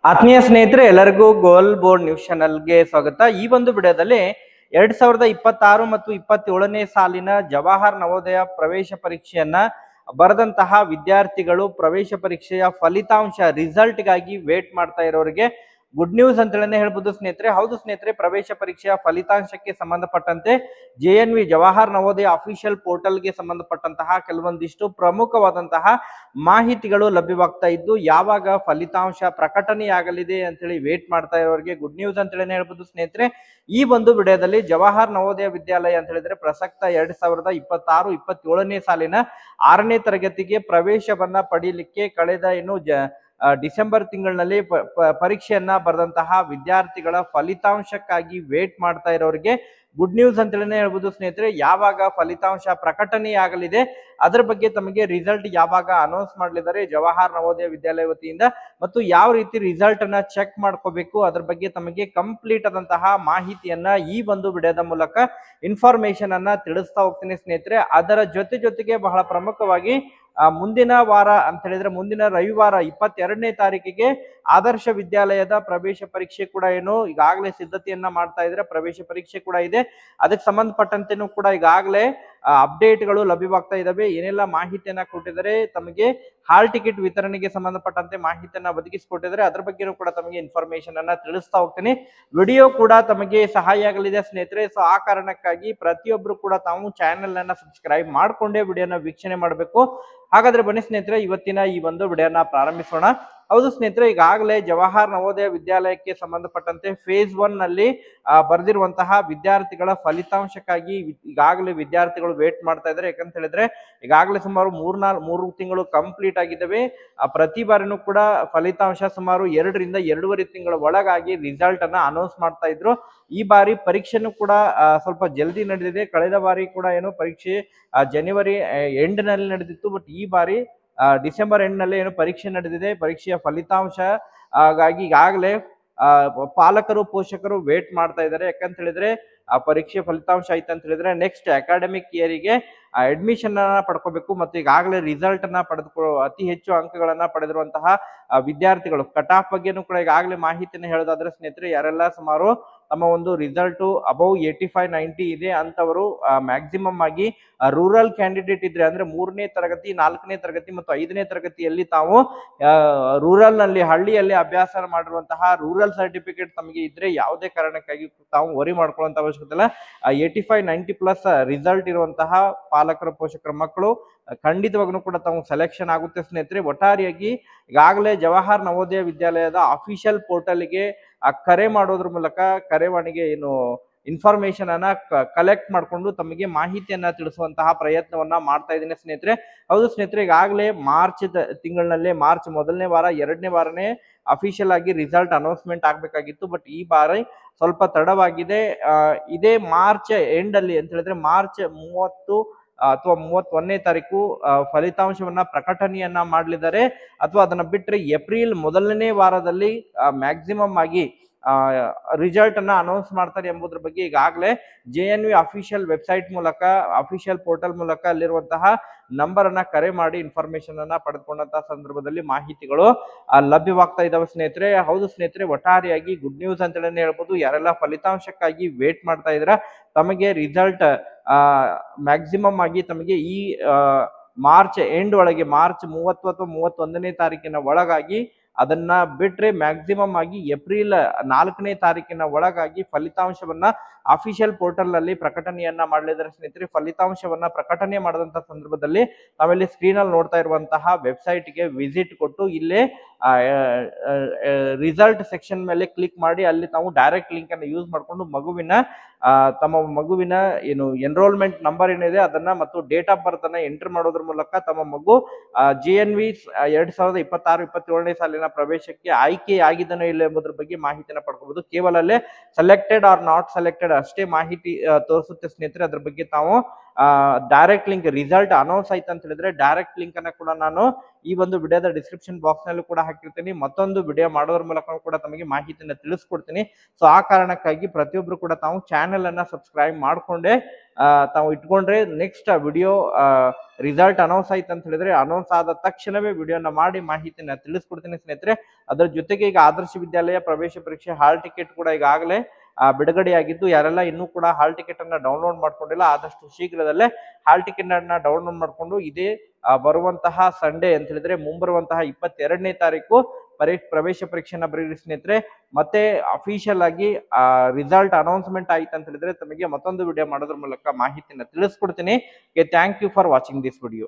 ಆತ್ಮೀಯ ಸ್ನೇಹಿತರೆ, ಎಲ್ಲರಿಗೂ ಗೋಲ್ ಬೋರ್ಡ್ ನ್ಯೂಸ್ ಚಾನಲ್ಗೆ ಸ್ವಾಗತ. ಈ ಒಂದು ವಿಡಿಯೋದಲ್ಲಿ 2026 ಮತ್ತು 27ನೇ ಸಾಲಿನ ಜವಾಹರ್ ನವೋದಯ ಪ್ರವೇಶ ಪರೀಕ್ಷೆಯನ್ನ ಬರೆದಂತಹ ವಿದ್ಯಾರ್ಥಿಗಳು ಪ್ರವೇಶ ಪರೀಕ್ಷೆಯ ಫಲಿತಾಂಶ ರಿಸಲ್ಟ್ಗಾಗಿ ವೇಟ್ ಮಾಡ್ತಾ ಇರೋರಿಗೆ ಗುಡ್ ನ್ಯೂಸ್ ಅಂತ ಹೇಳ್ಬೋದು ಸ್ನೇಹಿತರೆ. ಹೌದು ಸ್ನೇಹಿತರೆ, ಪ್ರವೇಶ ಪರೀಕ್ಷೆಯ ಫಲಿತಾಂಶಕ್ಕೆ ಸಂಬಂಧಪಟ್ಟಂತೆ JNV ಜವಾಹರ್ ನವೋದಯ ಅಫಿಷಿಯಲ್ ಪೋರ್ಟಲ್ಗೆ ಸಂಬಂಧಪಟ್ಟಂತಹ ಕೆಲವೊಂದಿಷ್ಟು ಪ್ರಮುಖವಾದಂತಹ ಮಾಹಿತಿಗಳು ಲಭ್ಯವಾಗ್ತಾ ಇದ್ದು, ಯಾವಾಗ ಫಲಿತಾಂಶ ಪ್ರಕಟಣೆಯಾಗಲಿದೆ ಅಂತೇಳಿ ವೇಟ್ ಮಾಡ್ತಾ ಇರೋರಿಗೆ ಗುಡ್ ನ್ಯೂಸ್ ಅಂತ ಹೇಳ್ಬೋದು ಸ್ನೇಹಿತರೆ. ಈ ಒಂದು ವಿಡಿಯೋದಲ್ಲಿ ಜವಾಹರ್ ನವೋದಯ ವಿದ್ಯಾಲಯ ಅಂತ ಹೇಳಿದ್ರೆ ಪ್ರಸಕ್ತ 2026-27ನೇ ಸಾಲಿನ 6ನೇ ತರಗತಿಗೆ ಪ್ರವೇಶವನ್ನ ಪಡೀಲಿಕ್ಕೆ ಕಳೆದ ಡಿಸೆಂಬರ್ ತಿಂಗಳಿನಲ್ಲಿ ಪರೀಕ್ಷೆಯನ್ನ ಬರೆದಂತಹ ವಿದ್ಯಾರ್ಥಿಗಳ ಫಲಿತಾಂಶಕ್ಕಾಗಿ ವೇಟ್ ಮಾಡ್ತಾ ಇರೋರಿಗೆ ಗುಡ್ ನ್ಯೂಸ್ ಅಂತ ಹೇಳ್ಬೋದು ಸ್ನೇಹಿತರೆ. ಯಾವಾಗ ಫಲಿತಾಂಶ ಪ್ರಕಟಣೆಯಾಗಲಿದೆ, ಅದರ ಬಗ್ಗೆ ತಮಗೆ ರಿಸಲ್ಟ್ ಯಾವಾಗ ಅನೌನ್ಸ್ ಮಾಡಲಿದ್ದಾರೆ ಜವಾಹರ್ ನವೋದಯ ವಿದ್ಯಾಲಯ ವತಿಯಿಂದ, ಮತ್ತು ಯಾವ ರೀತಿ ರಿಸಲ್ಟ್ ಅನ್ನ ಚೆಕ್ ಮಾಡ್ಕೋಬೇಕು, ಅದ್ರ ಬಗ್ಗೆ ತಮಗೆ ಕಂಪ್ಲೀಟ್ ಆದಂತಹ ಮಾಹಿತಿಯನ್ನ ಈ ಒಂದು ವಿಡಿಯೋದ ಮೂಲಕ ಇನ್ಫಾರ್ಮೇಶನ್ ಅನ್ನ ತಿಳಿಸ್ತಾ ಹೋಗ್ತೀನಿ ಸ್ನೇಹಿತರೆ. ಅದರ ಜೊತೆಗೆ ಬಹಳ ಪ್ರಮುಖವಾಗಿ ಮುಂದಿನ ವಾರ ಅಂತ ಹೇಳಿದ್ರೆ ಮುಂದಿನ ರವಿವಾರ 22ನೇ ತಾರೀಕಿಗೆ ಆದರ್ಶ ವಿದ್ಯಾಲಯದ ಪ್ರವೇಶ ಪರೀಕ್ಷೆ ಕೂಡ ಈಗಾಗಲೇ ಸಿದ್ಧತೆಯನ್ನ ಮಾಡ್ತಾ ಇದ್ರೆ, ಪ್ರವೇಶ ಪರೀಕ್ಷೆ ಕೂಡ ಇದೆ. ಅದಕ್ಕೆ ಸಂಬಂಧಪಟ್ಟಂತೆನೂ ಕೂಡ ಈಗಾಗಲೇ ಅಪ್ಡೇಟ್ಗಳು ಲಭ್ಯವಾಗ್ತಾ ಇದಾವೆ. ಏನೆಲ್ಲ ಮಾಹಿತಿಯನ್ನ ಕೊಟ್ಟಿದ್ದಾರೆ, ತಮಗೆ ಹಾಲ್ ಟಿಕೆಟ್ ವಿತರಣೆಗೆ ಸಂಬಂಧಪಟ್ಟಂತೆ ಮಾಹಿತಿಯನ್ನ ಒದಗಿಸಿಕೊಟ್ಟಿದ್ದಾರೆ, ಅದ್ರ ಬಗ್ಗೆನೂ ಕೂಡ ತಮಗೆ ಇನ್ಫಾರ್ಮೇಶನ್ ಅನ್ನ ತಿಳಿಸ್ತಾ ಹೋಗ್ತೀನಿ. ವಿಡಿಯೋ ಕೂಡ ತಮಗೆ ಸಹಾಯ ಆಗಲಿದೆ ಸ್ನೇಹಿತರೆ. ಸೊ ಆ ಕಾರಣಕ್ಕಾಗಿ ಪ್ರತಿಯೊಬ್ರು ಕೂಡ ತಾವು ಚಾನೆಲ್ ಅನ್ನ ಸಬ್ಸ್ಕ್ರೈಬ್ ಮಾಡ್ಕೊಂಡೇ ವಿಡಿಯೋನ ವೀಕ್ಷಣೆ ಮಾಡಬೇಕು. ಹಾಗಾದ್ರೆ ಬನ್ನಿ ಸ್ನೇಹಿತರೆ, ಇವತ್ತಿನ ಈ ಒಂದು ವಿಡಿಯೋನ ಪ್ರಾರಂಭಿಸೋಣ. ಹೌದು ಸ್ನೇಹಿತರೆ, ಈಗಾಗಲೇ ಜವಾಹರ್ ನವೋದಯ ವಿದ್ಯಾಲಯಕ್ಕೆ ಸಂಬಂಧಪಟ್ಟಂತೆ ಫೇಸ್ 1 ನಲ್ಲಿ ಬರೆದಿರುವಂತಹ ವಿದ್ಯಾರ್ಥಿಗಳ ಫಲಿತಾಂಶಕ್ಕಾಗಿ ಈಗಾಗಲೇ ವಿದ್ಯಾರ್ಥಿಗಳು ವೇಟ್ ಮಾಡ್ತಾ ಇದ್ದಾರೆ. ಯಾಕಂತ ಹೇಳಿದ್ರೆ ಈಗಾಗಲೇ ಸುಮಾರು 3 ತಿಂಗಳು ಕಂಪ್ಲೀಟ್ ಆಗಿದ್ದಾವೆ. ಪ್ರತಿ ಬಾರಿನೂ ಕೂಡ ಫಲಿತಾಂಶ ಸುಮಾರು 2 ರಿಂದ 2.5 ತಿಂಗಳ ಒಳಗಾಗಿ ರಿಸಲ್ಟ್ ಅನ್ನ ಅನೌನ್ಸ್ ಮಾಡ್ತಾ ಇದ್ರು. ಈ ಬಾರಿ ಪರೀಕ್ಷೆನೂ ಕೂಡ ಸ್ವಲ್ಪ ಜಲ್ದಿ ನಡೆದಿದೆ. ಕಳೆದ ಬಾರಿ ಕೂಡ ಪರೀಕ್ಷೆ ಜನವರಿ ಎಂಡ್ ನಲ್ಲಿ ನಡೆದಿತ್ತು. ಬಟ್ ಈ ಬಾರಿ ಡಿಸೆಂಬರ್ ಎಂಡ್ ನಲ್ಲಿ ಪರೀಕ್ಷೆ ನಡೆದಿದೆ. ಪರೀಕ್ಷೆಯ ಫಲಿತಾಂಶ ಹಾಗಾಗಿ ಈಗಾಗಲೇ ಪಾಲಕರು ಪೋಷಕರು ವೇಟ್ ಮಾಡ್ತಾ ಇದ್ದಾರೆ. ಯಾಕಂತ ಹೇಳಿದ್ರೆ ಆ ಪರೀಕ್ಷೆ ಫಲಿತಾಂಶ ಆಯ್ತು ಅಂತ ಹೇಳಿದ್ರೆ ನೆಕ್ಸ್ಟ್ ಅಕಾಡೆಮಿಕ್ ಇಯರಿಗೆ ಅಡ್ಮಿಷನ್ ಅನ್ನ ಪಡ್ಕೋಬೇಕು. ಮತ್ತು ಈಗಾಗಲೇ ರಿಸಲ್ಟ್ ಅನ್ನ ಅತಿ ಹೆಚ್ಚು ಅಂಕಗಳನ್ನ ಪಡೆದಿರುವಂತಹ ವಿದ್ಯಾರ್ಥಿಗಳು ಕಟ್ ಆಫ್ ಬಗ್ಗೆನೂ ಕೂಡ ಈಗಾಗಲೇ ಮಾಹಿತಿಯನ್ನು ಹೇಳೋದಾದ್ರೆ ಸ್ನೇಹಿತರೆ, ಯಾರೆಲ್ಲ ಸುಮಾರು ತಮ್ಮ ಒಂದು ರಿಸಲ್ಟ್ ಅಬೌವ್ 85-90 ಇದೆ ಅಂತವರು ಮ್ಯಾಕ್ಸಿಮಮ್ ಆಗಿ ರೂರಲ್ ಕ್ಯಾಂಡಿಡೇಟ್ ಇದ್ರೆ, ಅಂದ್ರೆ 3ನೇ ತರಗತಿ 4ನೇ ತರಗತಿ ಮತ್ತು 5ನೇ ತರಗತಿಯಲ್ಲಿ ತಾವು ರೂರಲ್ ನಲ್ಲಿ ಹಳ್ಳಿಯಲ್ಲಿ ಅಭ್ಯಾಸ ಮಾಡಿರುವಂತಹ ರೂರಲ್ ಸರ್ಟಿಫಿಕೇಟ್ ತಮಗೆ ಇದ್ರೆ ಯಾವುದೇ ಕಾರಣಕ್ಕಾಗಿ ತಾವು ವರಿ ಮಾಡ್ಕೊಳ್ಳುವಂತ ಅವಶ್ಯಕತೆ ಇಲ್ಲ. 85-90+ ರಿಸಲ್ಟ್ ಇರುವಂತಹ ಪಾಲಕರ ಪೋಷಕರ ಮಕ್ಕಳು ಖಂಡಿತವಾಗ್ಲೂ ಕೂಡ ತಾವು ಸೆಲೆಕ್ಷನ್ ಆಗುತ್ತೆ ಸ್ನೇಹಿತರೆ. ಒಟ್ಟಾರೆಯಾಗಿ ಈಗಾಗಲೇ ಜವಾಹರ್ ನವೋದಯ ವಿದ್ಯಾಲಯದ ಅಫಿಷಿಯಲ್ ಪೋರ್ಟಲ್ಗೆ ಕರೆ ಮಾಡೋದ್ರ ಮೂಲಕ ಕರೆವಾಣಿಗೆ ಇನ್ಫಾರ್ಮೇಶನ್ ಅನ್ನ ಕಲೆಕ್ಟ್ ಮಾಡಿಕೊಂಡು ತಮಗೆ ಮಾಹಿತಿಯನ್ನ ತಿಳಿಸುವಂತಹ ಪ್ರಯತ್ನವನ್ನ ಮಾಡ್ತಾ ಇದ್ದೀನಿ ಸ್ನೇಹಿತರೆ. ಹೌದು ಸ್ನೇಹಿತರೆ, ಈಗಾಗಲೇ ಮಾರ್ಚ್ ತಿಂಗಳಿನಲ್ಲೇ ಮಾರ್ಚ್ 1ನೇ ವಾರ 2ನೇ ವಾರನೇ ಅಫಿಷಿಯಲ್ ಆಗಿ ರಿಸಲ್ಟ್ ಅನೌನ್ಸ್ಮೆಂಟ್ ಆಗ್ಬೇಕಾಗಿತ್ತು. ಬಟ್ ಈ ಬಾರಿ ಸ್ವಲ್ಪ ತಡವಾಗಿದೆ. ಇದೇ ಮಾರ್ಚ್ ಎಂಡ್ ಅಲ್ಲಿ ಅಂತ ಹೇಳಿದ್ರೆ ಮಾರ್ಚ್ 30 ಅಥವಾ 31ನೇ ತಾರೀಕು ಫಲಿತಾಂಶವನ್ನ ಪ್ರಕಟಣೆಯನ್ನ ಮಾಡಲಿದ್ದಾರೆ. ಅಥವಾ ಅದನ್ನ ಬಿಟ್ಟರೆ ಏಪ್ರಿಲ್ 1ನೇ ವಾರದಲ್ಲಿ ಮ್ಯಾಕ್ಸಿಮಮ್ ಆಗಿ ರಿಸಲ್ಟ್ ಅನ್ನ ಅನೌನ್ಸ್ ಮಾಡ್ತಾರೆ ಎಂಬುದ್ರ ಬಗ್ಗೆ ಈಗಾಗಲೇ JNV ಅಫಿಷಿಯಲ್ ವೆಬ್ಸೈಟ್ ಮೂಲಕ ಅಫಿಷಿಯಲ್ ಪೋರ್ಟಲ್ ಮೂಲಕ ಅಲ್ಲಿರುವಂತಹ ನಂಬರ್ ಅನ್ನ ಕರೆ ಮಾಡಿ ಇನ್ಫಾರ್ಮೇಶನ್ ಅನ್ನ ಪಡೆದುಕೊಂಡಂತಹ ಸಂದರ್ಭದಲ್ಲಿ ಮಾಹಿತಿಗಳು ಲಭ್ಯವಾಗ್ತಾ ಇದಾವೆ ಸ್ನೇಹಿತರೆ. ಹೌದು ಸ್ನೇಹಿತರೆ, ಒಟ್ಟಾರೆಯಾಗಿ ಗುಡ್ ನ್ಯೂಸ್ ಅಂತ ಹೇಳ್ಬೋದು. ಯಾರೆಲ್ಲ ಫಲಿತಾಂಶಕ್ಕಾಗಿ ವೇಟ್ ಮಾಡ್ತಾ ಇದ್ರ, ತಮಗೆ ರಿಸಲ್ಟ್ ಮ್ಯಾಕ್ಸಿಮಮ್ ಆಗಿ ತಮಗೆ ಈ ಮಾರ್ಚ್ ಎಂಡ್ ಒಳಗೆ ಮಾರ್ಚ್ 30 ಅಥವಾ 31ನೇ ತಾರೀಕಿನ ಒಳಗಾಗಿ, ಅದನ್ನ ಬಿಟ್ರೆ ಮ್ಯಾಕ್ಸಿಮಮ್ ಆಗಿ ಏಪ್ರಿಲ್ 4ನೇ ತಾರೀಕಿನ ಒಳಗಾಗಿ ಫಲಿತಾಂಶವನ್ನ ಅಫಿಷಿಯಲ್ ಪೋರ್ಟಲ್ ನಲ್ಲಿ ಪ್ರಕಟಣೆಯನ್ನ ಮಾಡಲಿದ್ದಾರೆ ಸ್ನೇಹಿತರೆ. ಫಲಿತಾಂಶವನ್ನ ಪ್ರಕಟಣೆ ಮಾಡಿದಂತ ಸಂದರ್ಭದಲ್ಲಿ ನಾವಿಲ್ಲಿ ಸ್ಕ್ರೀನ್ ಅಲ್ಲಿ ನೋಡ್ತಾ ಇರುವಂತಹ ವೆಬ್ಸೈಟ್ ಗೆ ವಿಸಿಟ್ ಕೊಟ್ಟು ಇಲ್ಲೇ ರಿಸಲ್ಟ್ ಸೆಕ್ಷನ್ ಮೇಲೆ ಕ್ಲಿಕ್ ಮಾಡಿ ಅಲ್ಲಿ ತಾವು ಡೈರೆಕ್ಟ್ ಲಿಂಕ್ ಅನ್ನು ಯೂಸ್ ಮಾಡಿಕೊಂಡು ತಮ್ಮ ಮಗುವಿನ ಎನ್ರೋಲ್ಮೆಂಟ್ ನಂಬರ್ ಏನಿದೆ ಅದನ್ನ ಮತ್ತು ಡೇಟ್ ಆಫ್ ಬರ್ತ್ ಅನ್ನ ಎಂಟರ್ ಮಾಡೋದ್ರ ಮೂಲಕ ತಮ್ಮ ಮಗು JNV 2026-27ನೇ ಸಾಲಿನ ಪ್ರವೇಶಕ್ಕೆ ಆಯ್ಕೆ ಆಗಿದನೋ ಇಲ್ಲ ಎಂಬುದ್ರ ಬಗ್ಗೆ ಮಾಹಿತಿಯನ್ನು ಪಡ್ಕೋಬಹುದು. ಕೇವಲ ಅಲ್ಲೇ ಸೆಲೆಕ್ಟೆಡ್ ಆರ್ ನಾಟ್ ಸೆಲೆಕ್ಟೆಡ್ ಅಷ್ಟೇ ಮಾಹಿತಿ ತೋರಿಸುತ್ತೆ ಸ್ನೇಹಿತರೆ. ಅದ್ರ ಬಗ್ಗೆ ತಾವು ಡೈರೆಕ್ಟ್ ಲಿಂಕ್ ರಿಸಲ್ಟ್ ಅನೌನ್ಸ್ ಆಯ್ತು ಅಂತ ಹೇಳಿದ್ರೆ ಡೈರೆಕ್ಟ್ ಲಿಂಕ್ ಅನ್ನ ಕೂಡ ನಾನು ಈ ಒಂದು ವಿಡಿಯೋದ ಡಿಸ್ಕ್ರಿಪ್ಷನ್ ಬಾಕ್ಸ್ ನಲ್ಲೂ ಕೂಡ ಹಾಕಿರ್ತೀನಿ. ಮತ್ತೊಂದು ವಿಡಿಯೋ ಮಾಡೋದ್ರ ಮೂಲಕ ಕೂಡ ತಮಗೆ ಮಾಹಿತಿಯನ್ನು ತಿಳಿಸ್ಕೊಡ್ತೀನಿ. ಸೊ ಆ ಕಾರಣಕ್ಕಾಗಿ ಪ್ರತಿಯೊಬ್ರು ಕೂಡ ತಾವು ಚಾನೆಲ್ ಅನ್ನ ಸಬ್ಸ್ಕ್ರೈಬ್ ಮಾಡ್ಕೊಂಡೆ ತಾವು ಇಟ್ಕೊಂಡ್ರೆ ನೆಕ್ಸ್ಟ್ ವಿಡಿಯೋ ರಿಸಲ್ಟ್ ಅನೌನ್ಸ್ ಆಯ್ತು ಅಂತ ಹೇಳಿದ್ರೆ ಅನೌನ್ಸ್ ಆದ ತಕ್ಷಣವೇ ವಿಡಿಯೋನ ಮಾಡಿ ಮಾಹಿತಿನ ತಿಳಿಸ್ಕೊಡ್ತೀನಿ ಸ್ನೇಹಿತರೆ. ಅದರ ಜೊತೆಗೆ ಈಗ ಆದರ್ಶ ವಿದ್ಯಾಲಯ ಪ್ರವೇಶ ಪರೀಕ್ಷೆ ಹಾಲ್ ಟಿಕೆಟ್ ಕೂಡ ಈಗಾಗಲೇ ಬಿಡುಗಡೆಯಾಗಿದ್ದು, ಯಾರೆಲ್ಲ ಇನ್ನೂ ಕೂಡ ಹಾಲ್ ಟಿಕೆಟ್ ಅನ್ನ ಡೌನ್ಲೋಡ್ ಮಾಡ್ಕೊಂಡಿಲ್ಲ ಆದಷ್ಟು ಶೀಘ್ರದಲ್ಲೇ ಹಾಲ್ ಟಿಕೆಟ್ ಅನ್ನ ಡೌನ್ಲೋಡ್ ಮಾಡ್ಕೊಂಡು ಇದೇ ಬರುವಂತಹ ಸಂಡೇ ಅಂತ ಹೇಳಿದ್ರೆ ಮುಂಬರುವಂತಹ 22ನೇ ತಾರೀಕು ಪ್ರವೇಶ ಪರೀಕ್ಷೆನ ಬರೀರಿ ಸ್ನೇಹಿತರೆ. ಮತ್ತೆ ಅಫಿಷಿಯಲ್ ಆಗಿ ರಿಸಲ್ಟ್ ಅನೌನ್ಸ್ಮೆಂಟ್ ಆಯ್ತು ಅಂತ ಹೇಳಿದ್ರೆ ತಮಗೆ ಮತ್ತೊಂದು ವಿಡಿಯೋ ಮಾಡೋದ್ರ ಮೂಲಕ ಮಾಹಿತಿನ ತಿಳಿಸ್ಕೊಡ್ತೀನಿ. Thank you for watching this video.